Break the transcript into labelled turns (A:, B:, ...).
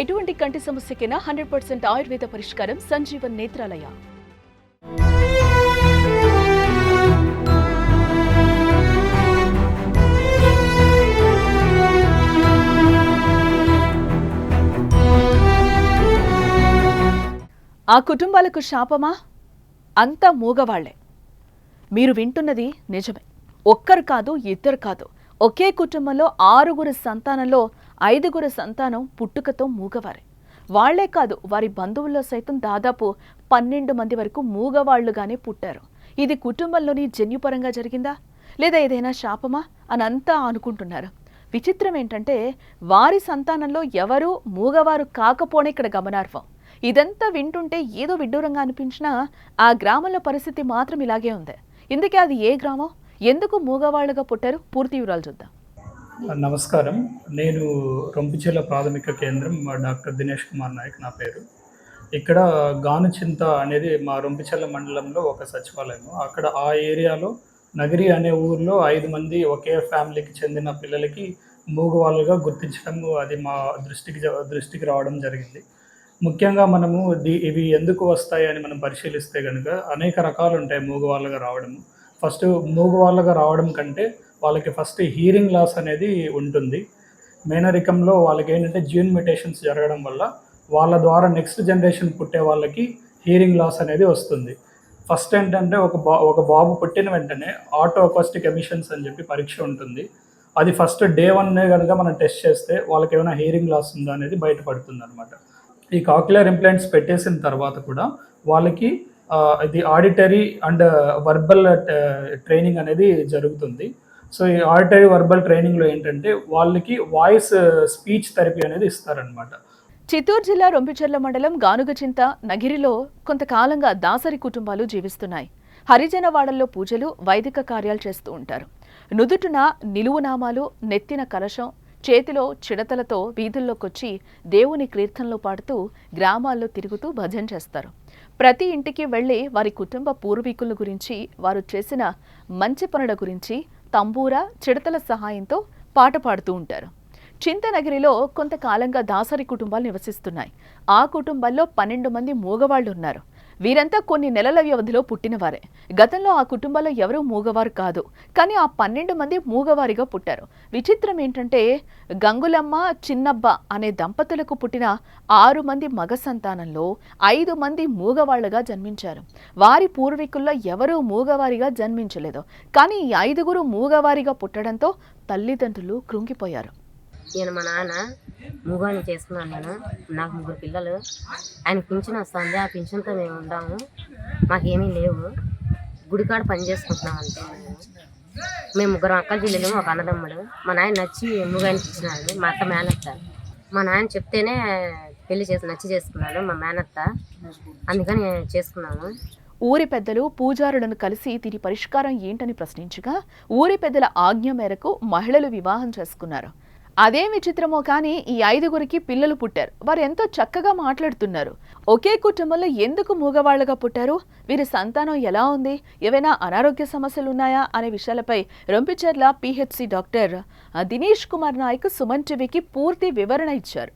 A: ఎటువంటి కంటి సమస్యకైనా 100% ఆయుర్వేద పరిష్కారం సంజీవన్ నేత్రాలయ. ఆ కుటుంబాలకు శాపమా? అంతా మూగవాళ్లే. మీరు వింటున్నది నిజమే. ఒక్కరు కాదు, ఇద్దరు కాదు. ఒకే కుటుంబంలో 6 సంతానంలో 5 సంతానం పుట్టుకతో మూగవారే. వాళ్లే కాదు, వారి బంధువుల్లో సైతం దాదాపు 12 మంది వరకు మూగవాళ్లుగానే పుట్టారు. ఇది కుటుంబంలోని జన్యుపరంగా జరిగిందా, లేదా ఏదైనా శాపమా అని అంతా అనుకుంటున్నారు. విచిత్రం ఏంటంటే వారి సంతానంలో ఎవరూ మూగవారు కాకపోనే ఇక్కడ గమనార్హం. ఇదంతా వింటుంటే ఏదో విడ్డూరంగా అనిపించినా ఆ గ్రామంలో పరిస్థితి మాత్రం ఇలాగే ఉంది. ఇందుకే అది ఏ గ్రామం, ఎందుకు మూగవాళ్లుగా పుట్టారు, పూర్తి వివరాలు చూద్దాం.
B: నమస్కారం. నేను రొంపిచెర్ల ప్రాథమిక కేంద్రం డాక్టర్ దినేష్ కుమార్ నాయక్ నా పేరు. ఇక్కడ గానుచింత అనేది మా రొంపిచెర్ల మండలంలో ఒక సచివాలయం. అక్కడ ఆ ఏరియాలో నగిరి అనే ఊరిలో 5 మంది ఒకే ఫ్యామిలీకి చెందిన పిల్లలకి మూగవాళ్ళుగా గుర్తించడం, అది మా దృష్టికి రావడం జరిగింది. ముఖ్యంగా మనము ఇవి ఎందుకు వస్తాయి అని మనం పరిశీలిస్తే కనుక అనేక రకాలు ఉంటాయి మూగవాళ్ళుగా రావడము. ఫస్ట్ మూగవాళ్ళుగా రావడం కంటే వాళ్ళకి ఫస్ట్ హీరింగ్ లాస్ అనేది ఉంటుంది. మేనరికంలో వాళ్ళకి ఏంటంటే జీన్ మ్యుటేషన్స్ జరగడం వల్ల వాళ్ళ ద్వారా నెక్స్ట్ జనరేషన్ పుట్టే వాళ్ళకి హీరింగ్ లాస్ అనేది వస్తుంది. ఫస్ట్ ఏంటంటే ఒక బాబు పుట్టిన వెంటనే ఆటో అకౌస్టిక్ ఎమిషన్స్ అని చెప్పి పరీక్ష ఉంటుంది. అది ఫస్ట్ డే 1 కనుక మనం టెస్ట్ చేస్తే వాళ్ళకి ఏమైనా హీరింగ్ లాస్ ఉందా అనేది బయటపడుతుంది అనమాట. ఈ కాక్లియర్ ఇంప్లాంట్స్ పెట్టేసిన తర్వాత కూడా వాళ్ళకి ఇది ఆడిటరీ అండ్ వర్బల్ ట్రైనింగ్ అనేది జరుగుతుంది. సో ఈ ఆడిటరీ వర్బల్ ట్రైనింగ్లో ఏంటంటే వాళ్ళకి వాయిస్ స్పీచ్ థెరపీ అనేది ఇస్తారనమాట.
A: చిత్తూరు జిల్లా రొంపిచెర్ల మండలం గానుగచింత నగిరిలో కొంతకాలంగా దాసరి కుటుంబాలు జీవిస్తున్నాయి. హరిజనవాడల్లో పూజలు, వైదిక కార్యాలు చేస్తూ ఉంటారు. నుదుటున నిలువునామాలు, నెత్తిన కలశం, చేతిలో చిడతలతో వీధుల్లోకొచ్చి దేవుని కీర్తనలు పాడుతూ గ్రామాల్లో తిరుగుతూ భజన చేస్తారు. ప్రతి ఇంటికి వెళ్లి వారి కుటుంబ పూర్వీకుల గురించి, వారు చేసిన మంచి పనుల గురించి తంబూర, చిడతల సహాయంతో పాట పాడుతూ ఉంటారు. చింతనగిరిలో కొంతకాలంగా దాసరి కుటుంబాలు నివసిస్తున్నాయి. ఆ కుటుంబాల్లో 12 మంది మూగవాళ్లు ఉన్నారు. వీరంతా కొన్ని నెలల వ్యవధిలో పుట్టినవారే. గతంలో ఆ కుటుంబాల్లో ఎవరూ మూగవారు కాదు, కానీ ఆ 12 మంది మూగవారిగా పుట్టారు. విచిత్రం ఏంటంటే గంగులమ్మ, చిన్నబ్బ అనే దంపతులకు పుట్టిన 6 మంది మగ సంతానంలో 5 మంది మూగవాళ్లుగా జన్మించారు. వారి పూర్వీకుల్లో ఎవరూ మూగవారిగా జన్మించలేదు. కానీ ఈ 5 మూగవారిగా పుట్టడంతో తల్లిదండ్రులు కృంగిపోయారు.
C: నేను మా నాన్న మూగాన్ని చేసుకున్నాను. నాకు 3 పిల్లలు. ఆయన పింఛన్ వస్తుంది, ఆ పింఛన్తో మేము ఉంటాము. మాకేమీ లేవు, గుడికాడ పని చేసుకుంటున్నాం అంతే. మేము 3 అక్కల చెల్లెలు, ఒక అన్నదమ్ముడు. మా నాయన నచ్చి మూగానికి ఇచ్చినాడు. మా అత్త మేనత్త. మా నాయన చెప్తేనే పెళ్లి నచ్చి చేసుకున్నాడు మా మేనత్త, అందుకని చేసుకున్నాము.
A: ఊరి పెద్దలు, పూజారులను కలిసి దీని పరిష్కారం ఏంటని ప్రశ్నించగా ఊరి పెద్దల ఆజ్ఞ మేరకు మహిళలు వివాహం చేసుకున్నారు. అదే విచిత్రమో కానీ ఈ 5 పిల్లలు పుట్టారు. వారు ఎంతో చక్కగా మాట్లాడుతున్నారు. ఒకే కుటుంబంలో ఎందుకు మూగవాళ్లుగా పుట్టారు, వీరి సంతానం ఎలా ఉంది, ఏవైనా అనారోగ్య సమస్యలు ఉన్నాయా అనే విషయాలపై రొంపిచెర్ల పిహెచ్సి డాక్టర్ దినేష్ కుమార్ నాయక్ సుమన్ టీవీకి పూర్తి వివరణ ఇచ్చారు.